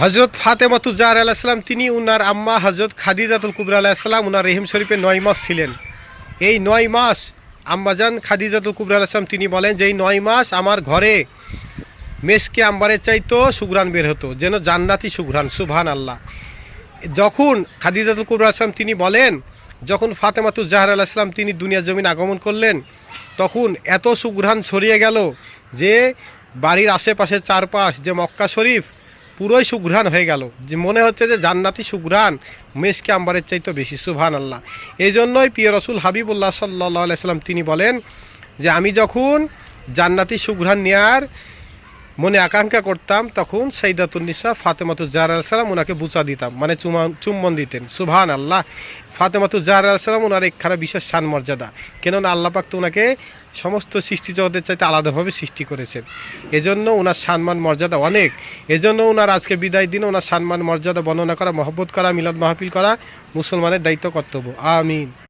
হজরত ফাতেমাতুজ জাহরা আলাইহিস সালাম তিনি উনার আম্মা হজরত খাদিজাতুল কুবরা আলাইহিস সালাম উনার রেহিম শরীফে 9 মাস ছিলেন। এই 9 মাস আম্মাজান খাদিজাতুল কুবরা আলাইহিস সালাম তিনি বলেন যে এই 9 মাস আমার ঘরে মেশকে আম্বারের চাইতো সুঘ্রাণ বের হতো, যেন জান্নাতি সুঘ্রাণ। সুবহানাল্লাহ। যখন খাদিজাতুল কুবরা আলাইহিস সালাম তিনি বলেন যখন ফাতেমাতুজ জাহরা আলাইহিস সালাম তিনি দুনিয়া জমিন আগমন করলেন তখন এত সুঘ্রাণ ছড়িয়ে গেল যে বাড়ির আশেপাশে চারপাশ যে মক্কা শরীফ পুরোই সুঘ্রাণ হয়ে গেল, যে মনে হচ্ছে যে জান্নাতি সুঘ্রাণ মেশকে আম্বারের চাইতে বেশি। সুবহানাল্লাহ। এই জন্যই প্রিয় রসুল হাবিবুল্লাহ সাল্লাল্লাহু আলাইহি সাল্লাম তিনি বলেন যে আমি যখন জান্নাতি সুঘ্রাণ নেয়ার মনে আকাঙ্ক্ষা করতাম তখন সাইয়্যিদাতুন নিসা ফাতেমাতুজ জাহরা আলাইহিস সালাম ওনাকে বুচা দিতাম, মানে চুম্বন দিতেন। সুবহানাল্লাহ। ফাতেমাতুজ জাহরা আলাইহিস সালাম ওনার একখানা বিশেষ শান মর্যাদা, কেননা আল্লাহ পাক তো ওনাকে সমস্ত সৃষ্টি জগতের চাইতে আলাদাভাবে সৃষ্টি করেছেন। এজন্য ওনার সম্মান মর্যাদা অনেক। এজন্য ওনার আজকে বিদায় দিনে ওনার সম্মান মর্যাদা বর্ণনা করা, মহব্বত করা, মিলাদ মাহফিল করা মুসলমানের দায়িত্ব কর্তব্য। আমিন।